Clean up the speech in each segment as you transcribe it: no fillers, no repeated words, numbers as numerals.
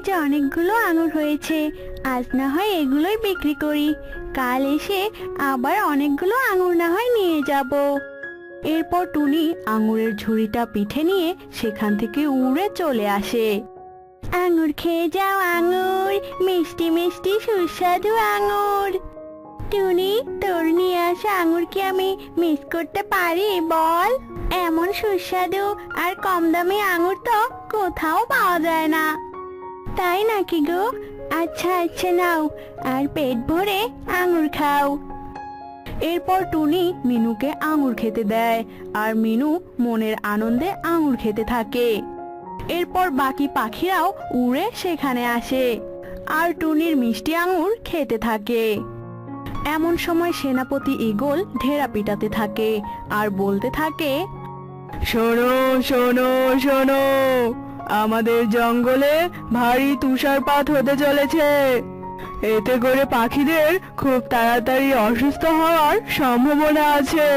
আজ অনেকগুলো আঙুর হয়েছে, আজ না হয় এগুলোই বিক্রি করি, কাল এসে আবার অনেকগুলো আঙুর না হয় নিয়ে যাব। এরপর টুনি আঙুরের ঝুড়িটা পিঠে নিয়ে সেখান থেকে উড়ে চলে আসে। আঙুর খেয়ে যাও আঙুর, মিষ্টি মিষ্টি সুস্বাদু আঙুর। টুনি, তোর নিয়ে আসা আঙুর কি আমি মিস করতে পারি বল? এমন সুস্বাদু আর কম দামি আঙুর তো কোথাও পাওয়া যায় না। তাই নাকি গো? আচ্ছা আচ্ছা, নাও আর পেট ভরে আঙুর খাও। এরপর টুনি মিনুকে আঙুর খেতে দেয়, আর মিনু মনের আনন্দে আঙুর খেতে থাকে। এরপর বাকি পাখিরাও উড়ে সেখানে আসে আর টুনির মিষ্টি আঙুর খেতে থাকে। এমন সময় সেনাপতি ঈগল ঢেরা পিটাতে থাকে আর বলতে থাকে, শোনো শোনো শোনো, আমাদের জঙ্গলে ভারী তুষারপাত হতে চলেছে। এতে করে পাখিদের খুব তাড়াতাড়ি অসুস্থ হওয়ার সম্ভাবনা আছে,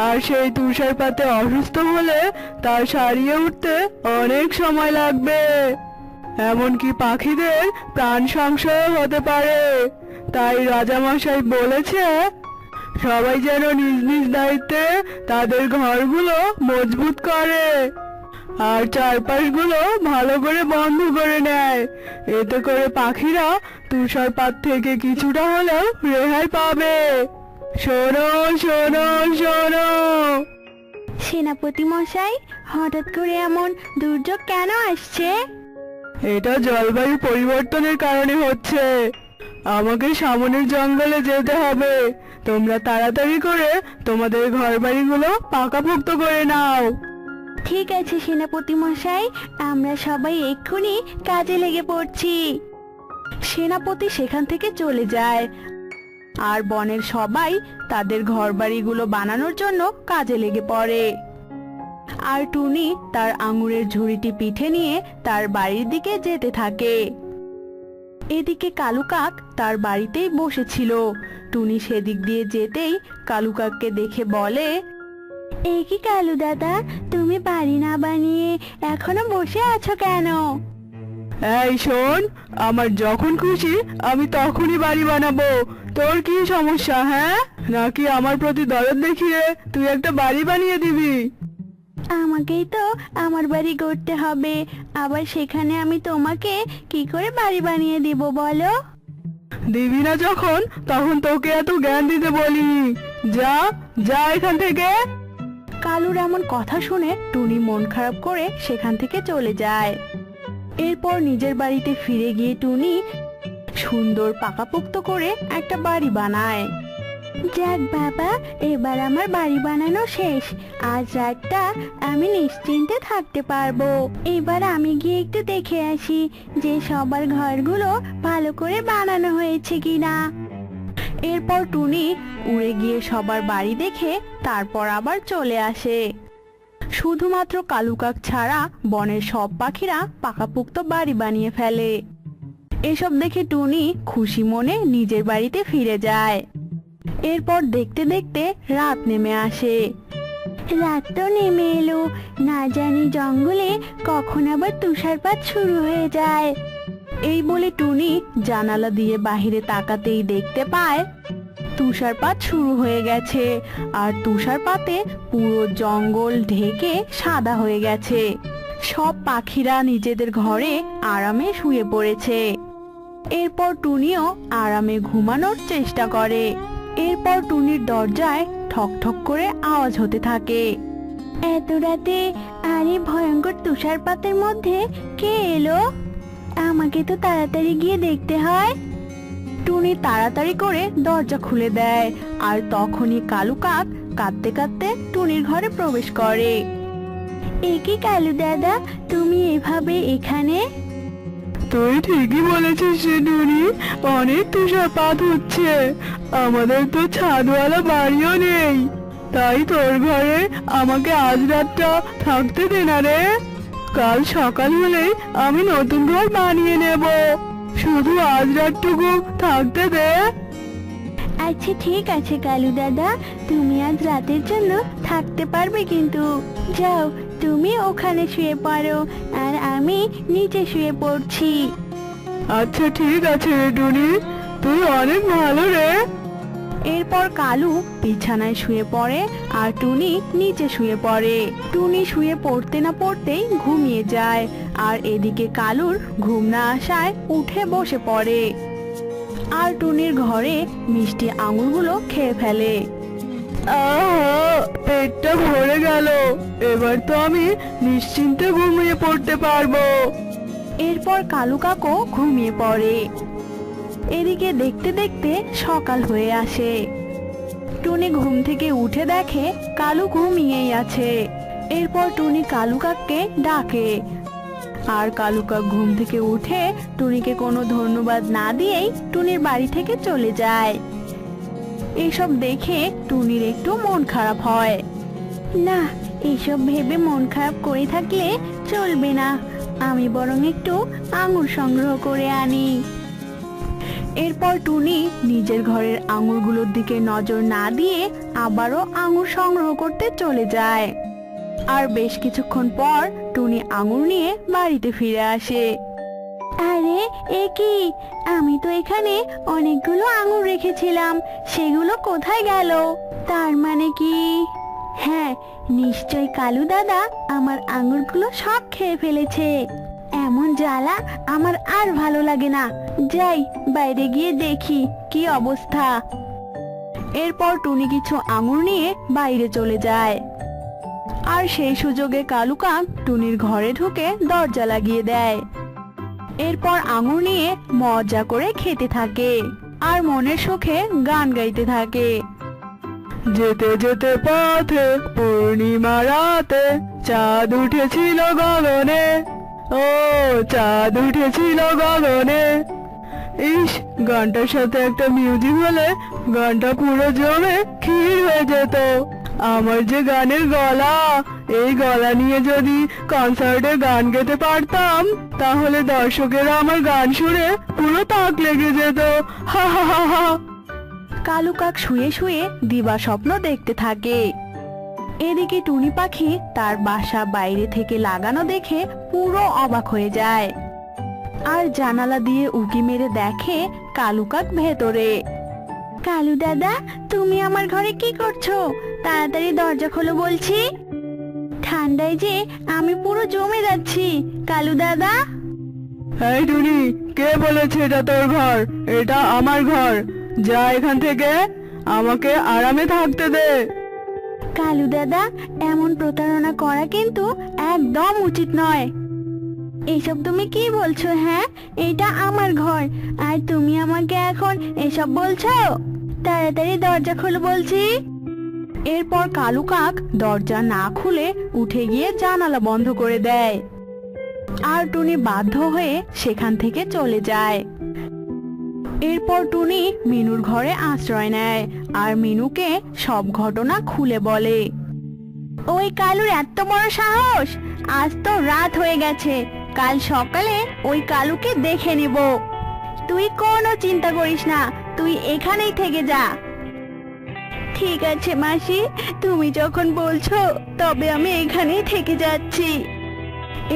আর সেই তুষারপাতে অসুস্থ হলে তা সারিয়ে উঠতে অনেক সময় লাগবে। এমনকি পাখিদের প্রাণ সংশয় হতে পারে। তাই রাজামশাই বলেছে সবাই যেন নিজ নিজ দায়িত্বে তাদের ঘরগুলো মজবুত করে আর চারপাশগুলো ভালো করে বন্ধ করে নেয়। এতে করে পাখিরা তুষারপাত থেকে কিছুটা হলেও রেহাই পাবে। শোনো শোনো শোনো। সেনাপতি মশাই, হঠাৎ করে এমন দুর্যোগ কেন আসছে? এটা জলবায়ু পরিবর্তনের কারণে হচ্ছে। আমাকে সামনের জঙ্গলে যেতে হবে। তোমরা তাড়াতাড়ি করে তোমাদের ঘরবাড়িগুলো পাকাপোক্ত করে নাও। ঠিক আছে সেনাপতি মশাই, আমরা সবাই এক্ষুনি কাজে লেগে পড়ছি। সেনাপতি সেখান থেকে চলে যায় আর বনের সবাই তাদের ঘরবাড়িগুলো বানানোর জন্য কাজে লেগে পড়ে। আর টুনি তার আঙুরের ঝুড়িটি পিঠে নিয়ে তার বাড়ির দিকে যেতে থাকে। এদিকে কালু কাক তার বাড়িতেই বসেছিল। টুনি সেদিক দিয়ে যেতেই কালু কাককে দেখে বলে, এই কি কালু দাদা, তুমি বাড়ি না বানিয়ে এখনো বসে আছো কেন? এই শোন, আমার যখন খুশি আমি তখনই বাড়ি বানাবো। তোর কি সমস্যা হ্যাঁ? নাকি আমার প্রতি দরদ দেখিয়ে তুই একটা বাড়ি বানিয়ে দিবি? আমাকেই তো আমার বাড়ি গড়তে হবে, আবার সেখানে আমি তোমাকে কি করে বাড়ি বানিয়ে দিব বলো? দিবি না যখন, তখন তোকে এত জ্ঞান দিতে বলিনি। যা যা এখান থেকে। কালুর এমন কথা শুনে টুনি মন খারাপ করে সেখান থেকে চলে যায়। এরপর নিজের বাড়িতে ফিরে গিয়ে টুনি সুন্দর পাকাপোক্ত করে একটা বাড়ি বানায়। যাক বাবা, এবার আমার বাড়ি বানানো শেষ। আজ রাতটা আমি নিশ্চিন্তে থাকতে পারবো। এবার আমি গিয়ে একটু দেখে আসি যে সবার ঘরগুলো ভালো করে বানানো হয়েছে কিনা। এরপর টুনি উড়ে গিয়ে সবার বাড়ি দেখে তারপর আবার চলে আসে। শুধুমাত্র কালু কাক ছাড়া বনের সব পাখিরা পাকাপোক্ত বাড়ি বানিয়ে ফেলে। এসব দেখে টুনি খুশি মনে নিজের বাড়িতে ফিরে যায়। এরপর দেখতে দেখতে রাত নেমে আসে। রাত তো নেমে এলো, না জানি জঙ্গলে কখন আবার তুষারপাত শুরু হয়ে যায়। এই বলে টুনি জানালা দিয়ে বাহিরে তাকাতেই দেখতে পায় তুষারপাত শুরু হয়ে গেছে, আর তুষারপাতে পুরো জঙ্গল ঢেকে সাদা হয়ে গেছে। সব পাখিরা নিজেদের ঘরে আরামে শুয়ে পড়েছে। এরপর টুনিও আরামে ঘুমানোর চেষ্টা করে। এরপর টুনির দরজায় ঠক ঠক করে আওয়াজ হতে থাকে। এত রাতে আর এই ভয়ঙ্কর তুষারপাতের মধ্যে কে এলো? আমাকে তো তাড়াতাড়ি গিয়ে দেখতে হয়। টুনি তাড়াতাড়ি করে দরজা খুলে দেয়, আর তখনই কালু কাক কাঁদতে কাঁদতে টুনির ঘরে প্রবেশ করে। এ কি কালু দাদা, তুমি এভাবে এখানে? তুই ঠিকই বলেছিস রে টুনি, অনেক তুষারপাত হচ্ছে। আমাদের তো ছাদওয়ালা বাড়িও নেই, তাই তোর ঘরে আমাকে আজ রাতটা থাকতে দে না রে। কাল সকাল হলেই আমি নতুন ঘর বানিয়ে নেব, শুধু আজ রাতটুকু থাকতে দে। আচ্ছা ঠিক আছে কালু দাদা, তুমি আজ রাতের জন্য থাকতে পারবে, কিন্তু যাও তুমি ওখানে শুয়ে পড়ো আর আমি নিচে শুয়ে পড়ছি। আচ্ছা ঠিক আছে রে টুনি, তুই অনেক ভালো রে। এরপর কালু বিছানায় শুয়ে পড়ে আর টুনি নিচে শুয়ে পড়ে। টুনি শুয়ে পড়তে না পড়তেই ঘুমিয়ে যায়, আর এদিকে কালুর ঘুম না আসায় উঠে বসে পড়ে আর টুনির ঘরে মিষ্টি আঙুরগুলো খেয়ে ফেলে। আহা, পেটটা ভরে গেল, এবার তো আমি নিশ্চিন্তে ঘুমিয়ে পড়তে পারবো। এরপর কালু কাকু ঘুমিয়ে পড়ে। এদিকে দেখতে দেখতে সকাল হয়ে আসে। টুনি ঘুম থেকে উঠে দেখে কালু ঘুমিয়েই আছে। এরপর টুনি কালু কাককে ডাকে, আর কালু কাক ঘুম থেকে উঠে টুনিকে কোনো ধন্যবাদ না দিয়েই টুনির বাড়ি থেকে চলে যায়। এসব দেখে টুনির একটু মন খারাপ হয়। না, এসব ভেবে মন খারাপ করে থাকলে চলবে না, আমি বরং একটু আঙুর সংগ্রহ করে আনি। এরপর টুনি নিজের ঘরের আঙুরগুলোর দিকে নজর না দিয়ে আবারও আঙুর সংগ্রহ করতে চলে যায়। আর বেশ কিছুক্ষণ পর টুনি আঙুর নিয়ে বাড়িতে ফিরে আসে। আরে এ কি, আমি তো এখানে অনেকগুলো আঙুর রেখেছিলাম, সেগুলো কোথায় গেল? তার মানে কি, হ্যাঁ, নিশ্চয় কালু দাদা আমার আঙুরগুলো সব খেয়ে ফেলেছে। এমন জ্বালা আমার আর ভালো লাগে না, যাই বাইরে গিয়ে দেখি কি অবস্থা। এরপর টুনি কিছু আঙুর নিয়ে বাইরে চলে যায়, আর সেই সুযোগে কালু কাক টুনির ঘরে ঢুকে দরজা লাগিয়ে দেয়। এরপর আঙুর নিয়ে মজা করে খেতে থাকে আর মনের সুখে গান গাইতে থাকে। যেতে যেতে পথে পূর্ণিমা রাতে চাঁদ উঠেছিল গগনে, ও চাঁদ উঠেছিল গগনে। ইস, গানটার সাথে একটা মিউজিক হলে গানটা পুরো জমে ক্ষীর হয়ে যেত। আমার যে গানের গলা, এই গলা নিয়ে যদি কনসার্টে গান গেতে পারতাম তাহলে দর্শকেরা আমার গান শুনে পুরো তাক লেগে যেত। হা হা হা হা। কালু কাক শুয়ে শুয়ে দিবা স্বপ্ন দেখতে থাকে। এদিকে টুনি পাখি তার বাসা বাইরে থেকে লাগানো দেখে পুরো অবাক হয়ে যায়, আর জানালা দিয়ে উঁকি মেরে দেখে কালু কাক ভেতরে। কালু দাদা, তুমি আমার ঘরে কি করছো? তাড়াতাড়ি দরজা খোলো বলছি, ঠান্ডায় যে আমি পুরো জমে যাচ্ছি। কালু দাদা। এই টুনি, কে বলেছে এটা তোর ঘর? এটা আমার ঘর, যা এখান থেকে, আমাকে আরামে থাকতে দে। কালু দাদা, এমন প্রতারণা করা কিন্তু একদম উচিত নয়। এসব তুমি কি বলছো? হ্যাঁ, এটা আমার ঘর, আর তুমি আমাকে এখন এসব বলছো? তাড়াতাড়ি দরজা খোলো বলছি। এরপর কালু কাক দরজা না খুলে উঠে গিয়ে জানালা বন্ধ করে দেয়, আর টুনি বাধ্য হয়ে সেখান থেকে চলে যায়। এরপর টুনি মিনুর ঘরে আশ্রয় নেয় আর মিনুকে সব ঘটনা খুলে বলে। ওই কালুর এত বড় সাহস! আজ তো রাত হয়ে গেছে, কাল সকালে ওই কালুকে দেখে নিব। তুই কোনো চিন্তা করিস না, তুই এখানেই থেকে যা। ঠিক আছে মাসি, তুমি যখন বলছো তবে আমি এখানেই থেকে যাচ্ছি।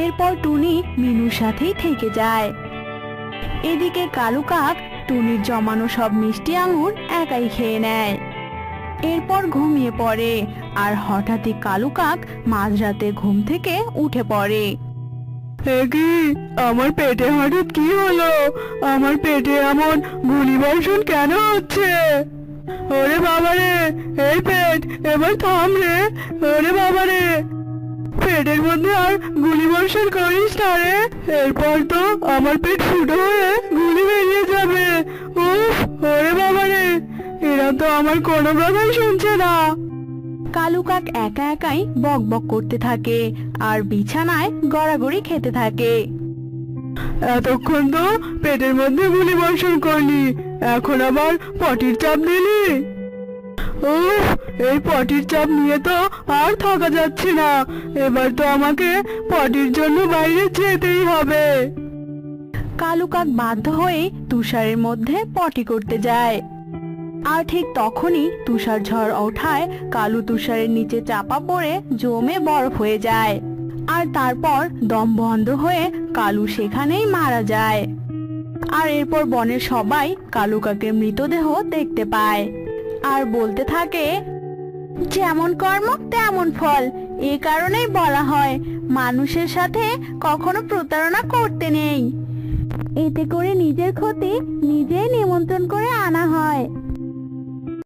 এরপর টুনি মিনুর সাথেই থেকে যায়। এদিকে কালু কাক টুনির জমানো সব মিষ্টি আঙুর একাই খেয়ে নেয়। এরপর ঘুমিয়ে পড়ে, আর হঠাৎই কালু কাক মাঝরাতে ঘুম থেকে উঠে পড়ে। কি, আমার পেটে হঠাৎ কি হলো? আমার পেটে এমন গুলিবর্ষণ কেন হচ্ছে? ওরে বাবারে, এই পেট এবার থাম রে। ওরে বাবারে, পেটের মধ্যে আর গুলিবর্ষণ করিস না রে, এরপর তো আমার পেট ফুটো হয়ে গুলি বেরিয়ে যাবে। উফ, ওরে বাবারে, এরা তো আমার কোনো কথাই শুনছে না। কালু কাক একা একাই বক বক করতে থাকে আর বিছানায় গড়াগড়ি খেতে থাকে। এতক্ষণ তো পেটের মধ্যে গুলি বর্ষণ করলি, এখন আবার পটির চাপ দিলি। উফ, এই পটির চাপ নিয়ে তো আর থাকা যাচ্ছে না, এবার তো আমাকে পটির জন্য বাইরে যেতেই হবে। কালু কাক বাধ্য হয়ে তুষারের মধ্যে পটি করতে যায়, আর ঠিক তখনই তুষার ঝড় ওঠায় কালু তুষারের নিচে চাপা পড়ে জমে বরফ হয়ে যায়, আর তারপর দম বন্ধ হয়ে কালু সেখানেই মারা যায়। আর এরপর বনের সবাই কালু কাকের মৃতদেহ দেখতে পায় আর বলতে থাকে, যেমন কর্ম তেমন ফল। এ কারণেই বলা হয় মানুষের সাথে কখনো প্রতারণা করতে নেই। এতে করে নিজের ক্ষতি নিজেই নিমন্ত্রণ করে আনা হয়।